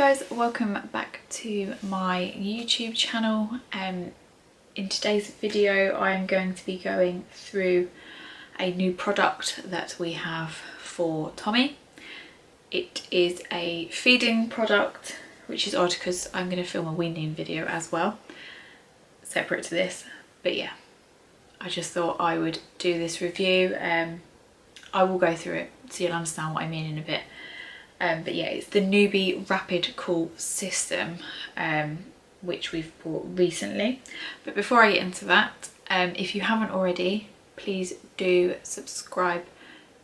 guys, welcome back to my YouTube channel. In today's video I'm going to be going through a new product that we have for Tommy. It is a feeding product, which is odd because I'm going to film a weaning video as well, separate to this, but yeah, I just thought I would do this review. I will go through it so you'll understand what I mean in a bit. But yeah, it's the Nuby RapidCool system, which we've bought recently. But before I get into that, if you haven't already, please do subscribe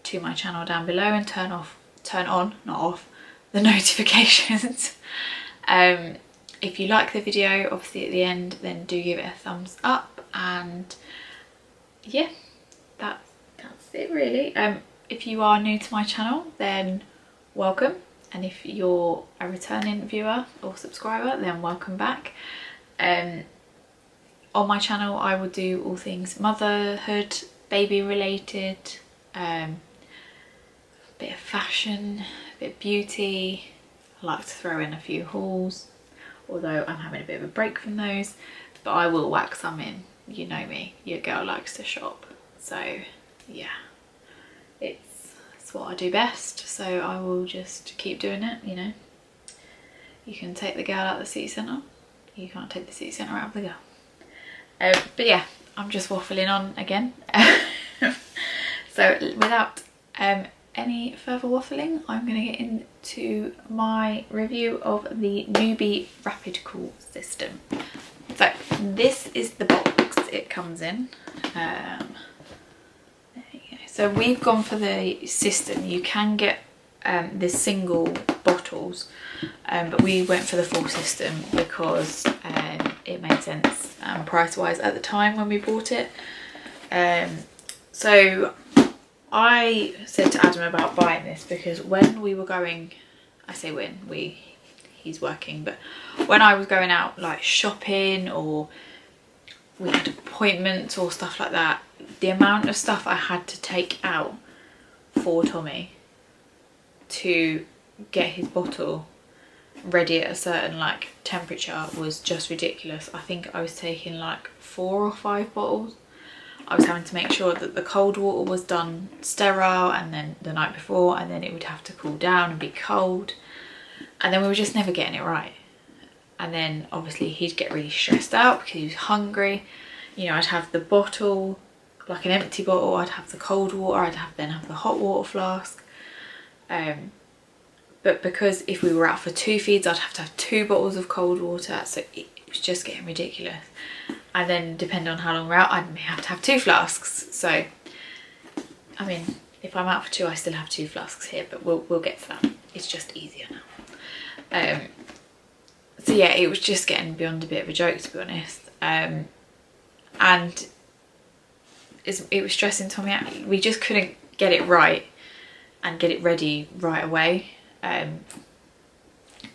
to my channel down below and turn on, not off, the notifications. If you like the video, obviously at the end, then do give it a thumbs up, and yeah, that's it really. If you are new to my channel, then welcome, and if you're a returning viewer or subscriber, then welcome back. On my channel I will do all things motherhood, baby related, a bit of fashion, a bit of beauty. I like to throw in a few hauls, although I'm having a bit of a break from those, but I will whack some in. You know me, your girl likes to shop, so yeah, it's what I do best, so I will just keep doing it. You know, you can take the girl out of the city centre, you can't take the city centre out of the girl. But yeah, I'm just waffling on again. So without any further waffling, I'm going to get into my review of the Nuby RapidCool system. So this is the box it comes in. So we've gone for the system. You can get the single bottles, but we went for the full system because it made sense price wise at the time when we bought it. So I said to Adam about buying this because when we were going, I say when, he's working, but when I was going out like shopping or we had appointments or stuff like that, the amount of stuff I had to take out for Tommy to get his bottle ready at a certain like temperature was just ridiculous. I think I was taking like 4 or 5 bottles. I was having to make sure that the cold water was done sterile, and then the night before, and then it would have to cool down and be cold, and then we were just never getting it right. And then obviously he'd get really stressed out because he was hungry. You know, I'd have the bottle, like an empty bottle, I'd have the cold water, I'd then have the hot water flask. But because if we were out for 2 feeds, I'd have to have 2 bottles of cold water, so it was just getting ridiculous. And then depending on how long we're out, I may have to have 2 flasks. So, I mean, if I'm out for 2, I still have 2 flasks here, but we'll get to that. It's just easier now. So yeah, it was just getting beyond a bit of a joke, to be honest. And it was stressing Tommy out. We just couldn't get it right and get it ready right away.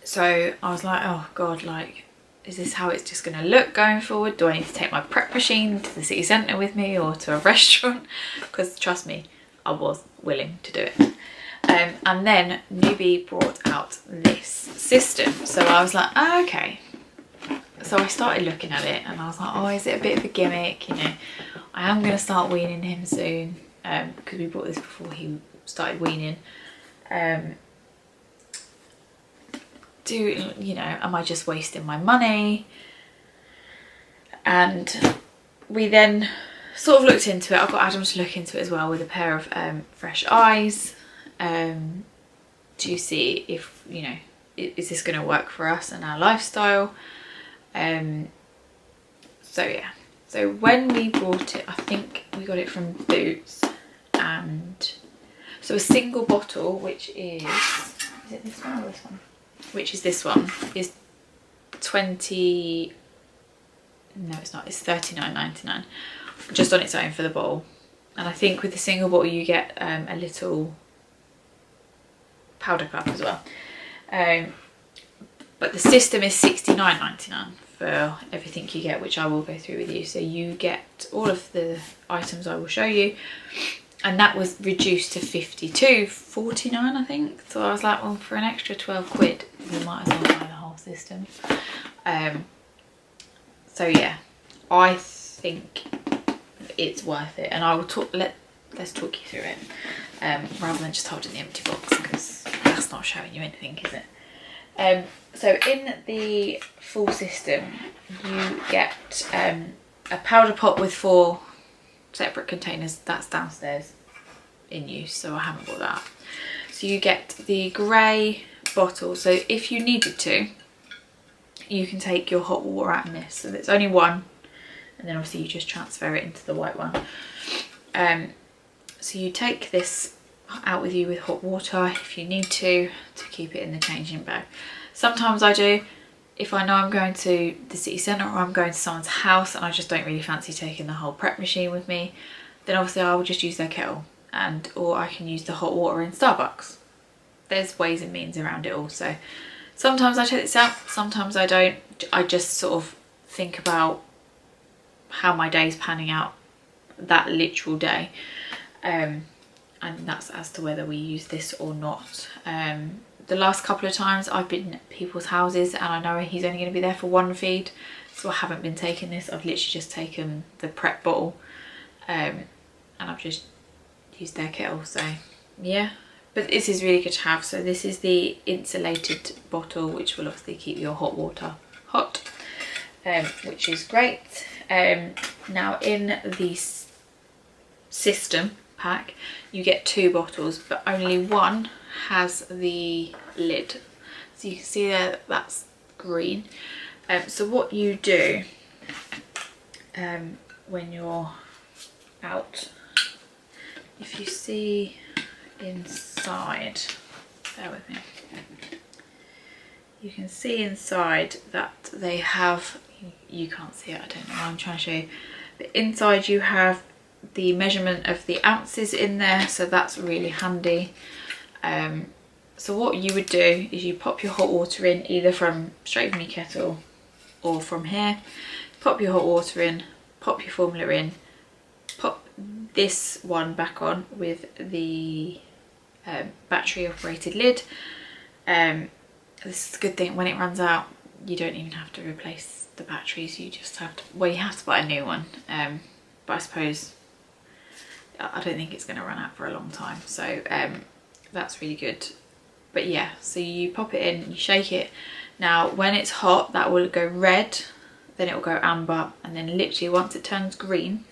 So I was like, oh God, like, is this how it's just going to look going forward? Do I need to take my prep machine to the city centre with me or to a restaurant? Because trust me, I was willing to do it. And then Nuby brought out this system, so I was like, oh, okay. So I started looking at it and I was like, oh, is it a bit of a gimmick? You know, I am going to start weaning him soon, because we bought this before he started weaning. You know, am I just wasting my money? And we then sort of looked into it. I got Adam to look into it as well with a pair of fresh eyes, to see if, you know, is this going to work for us and our lifestyle. So yeah, so when we bought it, I think we got it from Boots, and so a single bottle, which is it this one or this one? Which is this one, is 20, no it's not, it's $39.99 just on its own for the bottle. And I think with the single bottle you get a little powder cup as well. But the system is $69.99 for everything you get, which I will go through with you. So you get all of the items I will show you, and that was reduced to £52.49 I think. So I was like, well, for an extra 12 quid we might as well buy the whole system. So yeah, I think it's worth it, and I will talk. Let's talk you through it, rather than just holding the empty box, because that's not showing you anything, is it? So in the full system, you get a powder pot with 4 separate containers. That's downstairs in use, so I haven't bought that. So you get the grey bottle. So if you needed to, you can take your hot water out in this. So there's only one, and then obviously you just transfer it into the white one. So you take this out with you with hot water if you need to keep it in the changing bag. Sometimes I do, if I know I'm going to the city centre or I'm going to someone's house and I just don't really fancy taking the whole prep machine with me, then obviously I will just use their kettle, or I can use the hot water in Starbucks. There's ways and means around it all. So sometimes I take this out, sometimes I don't. I just sort of think about how my day's panning out that literal day, and that's as to whether we use this or not. The last couple of times I've been at people's houses and I know he's only going to be there for 1 feed, so I haven't been taking this. I've literally just taken the prep bottle, and I've just used their kettle. So yeah, but this is really good to have. So this is the insulated bottle, which will obviously keep your hot water hot, which is great. Now in the system pack you get 2 bottles, but only one has the lid. So you can see there that's green. So what you do when you're out, if you see inside, bear with me, you can see inside that they have, you can't see it, I don't know what I'm trying to show you, but inside you have the measurement of the ounces in there, so that's really handy. So what you would do is you pop your hot water in, either from straight from your kettle or from here. Pop your hot water in, pop your formula in, pop this one back on with the battery operated lid. This is a good thing, when it runs out you don't even have to replace the batteries, you just have to, well, you have to buy a new one, but I suppose I don't think it's going to run out for a long time, so that's really good. But yeah, so you pop it in, you shake it. Now when it's hot that will go red, then it will go amber, and then literally once it turns green,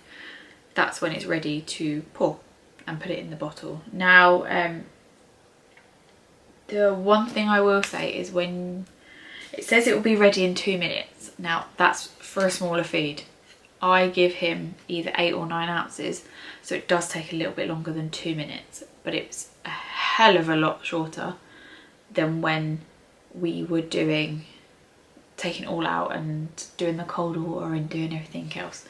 that's when it's ready to pour and put it in the bottle. Now the one thing I will say is when it says it will be ready in 2 minutes, now that's for a smaller feed. I give him either 8 or 9 ounces, so it does take a little bit longer than 2 minutes, but it's a hell of a lot shorter than when we were taking it all out and doing the cold water and doing everything else.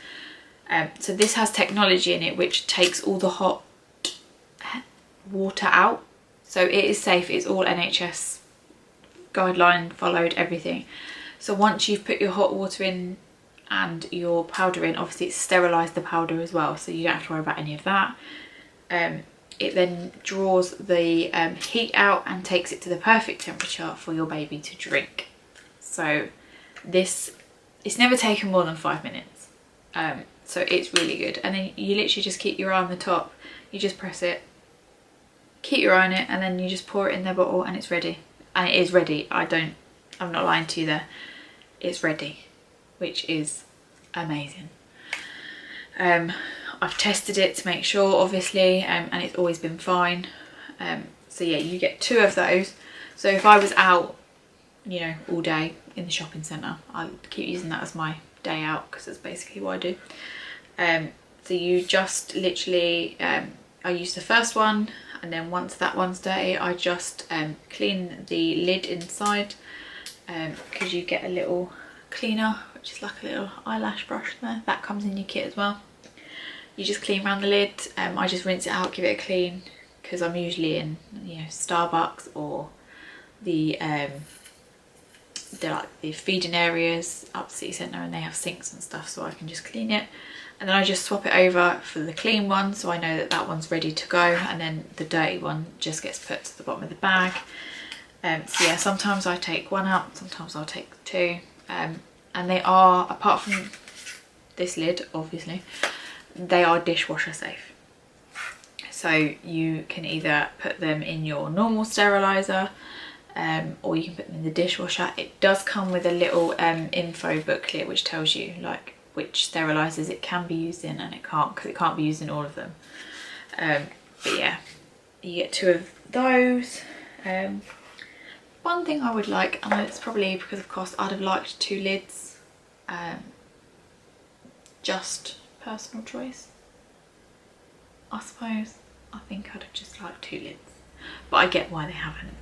So this has technology in it which takes all the hot water out, so it is safe. It's all NHS guideline followed, everything. So once you've put your hot water in and your powder in, obviously it's sterilised the powder as well, so you don't have to worry about any of that. It then draws the heat out and takes it to the perfect temperature for your baby to drink. So this, it's never taken more than 5 minutes, so it's really good. And then you literally just keep your eye on the top, you just press it, keep your eye on it, and then you just pour it in their bottle and it's ready. And it is ready, I'm not lying to you there, it's ready, which is amazing. I've tested it to make sure, obviously, and it's always been fine. So yeah, you get 2 of those. So if I was out, you know, all day in the shopping centre, I keep using that as my day out because that's basically what I do. So you just literally, I use the first one, and then once that one's dirty I just clean the lid inside, because you get a little cleaner which is like a little eyelash brush there, that comes in your kit as well. You just clean around the lid. I just rinse it out, give it a clean, because I'm usually in, you know, Starbucks or the feeding areas up the city centre, and they have sinks and stuff, so I can just clean it. and then I just swap it over for the clean one, so I know that that one's ready to go, and then the dirty one just gets put to the bottom of the bag. So yeah, sometimes I take one out, sometimes I'll take two, and they are, apart from this lid obviously, they are dishwasher safe. So you can either put them in your normal steriliser, or you can put them in the dishwasher. It does come with a little info booklet which tells you like which sterilisers it can be used in and it can't, because it can't be used in all of them. But yeah, you get two of those. One thing I would like, and it's probably because of cost, I'd have liked 2 lids. Just personal choice, I suppose. I think I'd have just liked 2 lids, but I get why they haven't.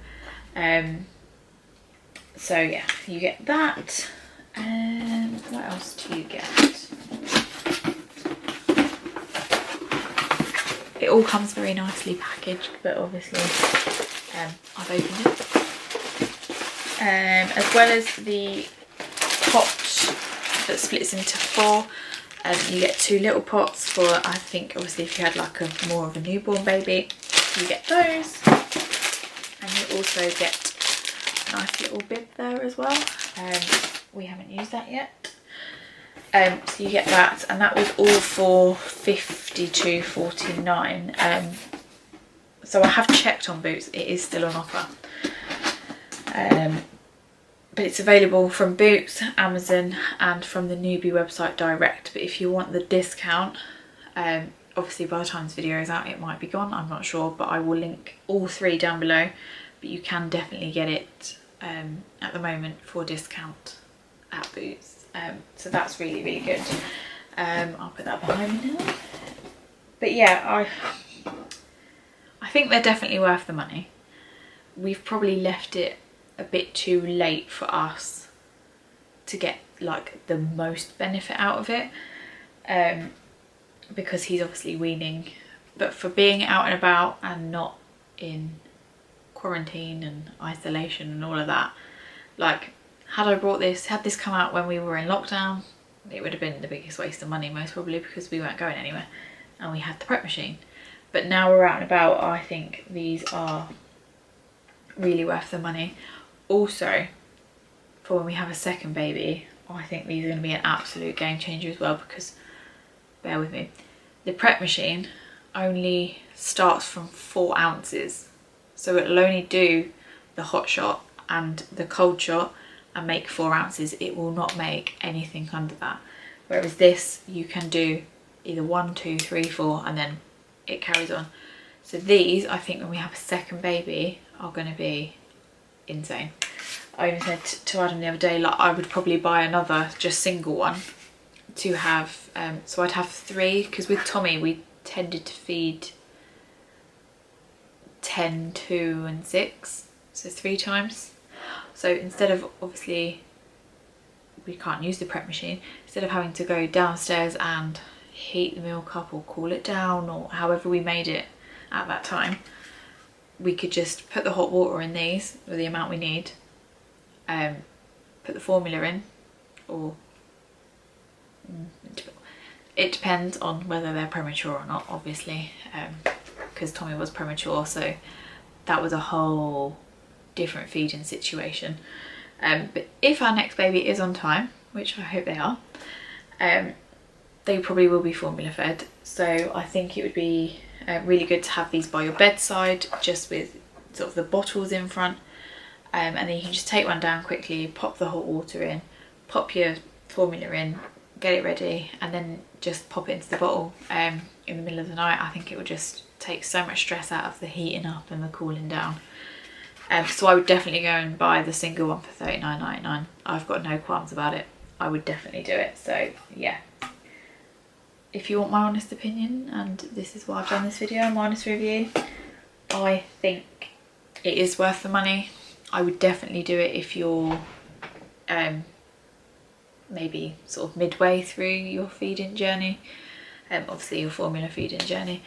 So yeah, you get that. And what else do you get? It all comes very nicely packaged, but obviously I've opened it. As well as the pot that splits into 4. You get 2 little pots for, I think obviously if you had like more of a newborn baby, you get those. And you also get a nice little bib there as well. We haven't used that yet. So you get that, and that was all for $52.49. So I have checked on Boots, it is still on offer. But it's available from Boots, Amazon, and from the Nuby website direct. But if you want the discount, obviously by the time this video is out it might be gone, I'm not sure, but I will link all 3 down below. But you can definitely get it at the moment for discount at Boots. So that's really, really good. I'll put that behind me now. But yeah, I think they're definitely worth the money. We've probably left it a bit too late for us to get like the most benefit out of it, because he's obviously weaning, but for being out and about and not in quarantine and isolation and all of that, like had this come out when we were in lockdown, it would have been the biggest waste of money most probably, because we weren't going anywhere and we had the prep machine. But now we're out and about, I think these are really worth the money. Also, for when we have a second baby, I think these are going to be an absolute game changer as well, because, bear with me, the prep machine only starts from 4 ounces. So it'll only do the hot shot and the cold shot and make 4 ounces. It will not make anything under that. Whereas this, you can do either 1, 2, 3, 4, and then it carries on. So these, I think when we have a second baby, are going to be insane. I even said to Adam the other day, like I would probably buy another just single one to have, so I'd have 3, because with Tommy we tended to feed 10, 2 and 6, so 3 times. So instead of, obviously we can't use the prep machine, instead of having to go downstairs and heat the milk up or cool it down or however we made it at that time, we could just put the hot water in these with the amount we need, put the formula in, or it depends on whether they're premature or not, obviously, because Tommy was premature, so that was a whole different feeding situation. But if our next baby is on time, which I hope they are, they probably will be formula fed. So I think it would be really good to have these by your bedside, just with sort of the bottles in front, and then you can just take one down quickly, pop the hot water in, pop your formula in, get it ready, and then just pop it into the bottle in the middle of the night. I think it would just take so much stress out of the heating up and the cooling down. So I would definitely go and buy the single one for $39.99. I've got no qualms about it. I would definitely do it. So yeah, if you want my honest opinion, and this is why I've done this video, my honest review, I think it is worth the money. I would definitely do it if you're maybe sort of midway through your feeding journey, obviously your formula feeding journey.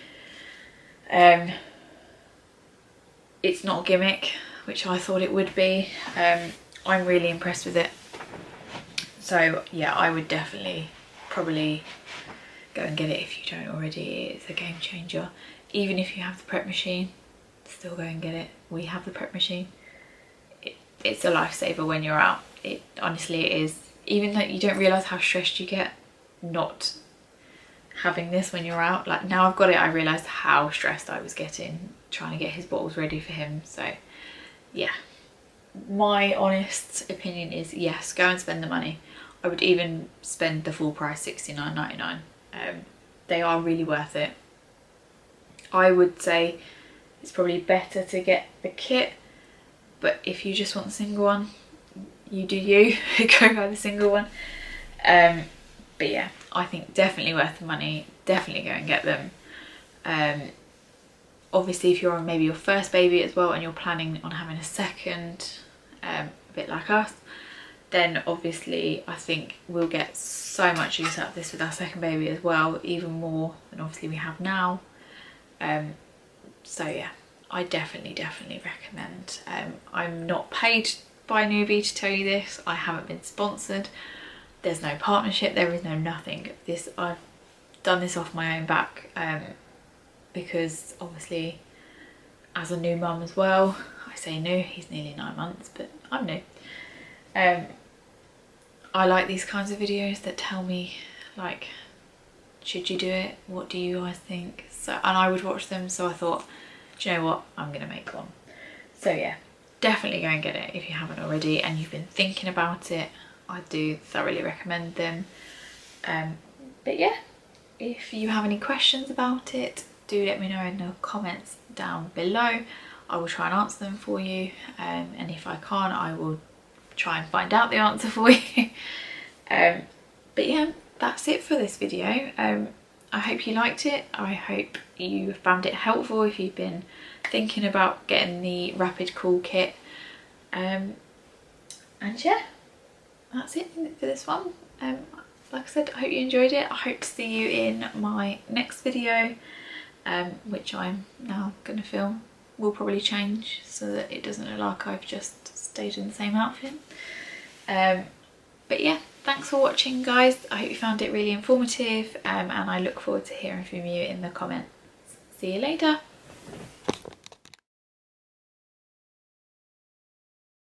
It's not a gimmick, which I thought it would be. I'm really impressed with it. So yeah, I would definitely probably go and get it if you don't already. It's a game changer. Even if you have the prep machine, still go and get it. We have the prep machine. It's a lifesaver when you're out. It honestly it is. Even though you don't realise how stressed you get not having this when you're out. Like now I've got it, I realised how stressed I was getting trying to get his bottles ready for him. So yeah, my honest opinion is yes, go and spend the money. I would even spend the full price, $69.99. They are really worth it. I would say it's probably better to get the kit, but if you just want the single one, you do you. Go buy the single one. But yeah, I think definitely worth the money. Definitely go and get them. Obviously if you're on maybe your first baby as well and you're planning on having a second, a bit like us, then obviously I think we'll get so much use out of this with our second baby as well, even more than obviously we have now. So yeah, I definitely recommend. I'm not paid by Nuby to tell you this. I haven't been sponsored. There's no partnership, there is no nothing. I've done this off my own back, because obviously as a new mum as well, I say new, he's nearly 9 months, but I'm new. I like these kinds of videos that tell me like, should you do it? What do you guys think? So, and I would watch them, so I thought, do you know what, I'm gonna make one. So yeah, definitely go and get it if you haven't already and you've been thinking about it. I do thoroughly recommend them. But yeah, if you have any questions about it, do let me know in the comments down below. I will try and answer them for you, and if I can't, I will try and find out the answer for you. But yeah, that's it for this video. I hope you liked it. I hope you found it helpful if you've been thinking about getting the RapidCool kit. And yeah, that's it for this one. Like I said, I hope you enjoyed it. I hope to see you in my next video, which I'm now going to film. Will probably change so that it doesn't look like I've just stayed in the same outfit. But yeah, thanks for watching guys. I hope you found it really informative, and I look forward to hearing from you in the comments. See you later.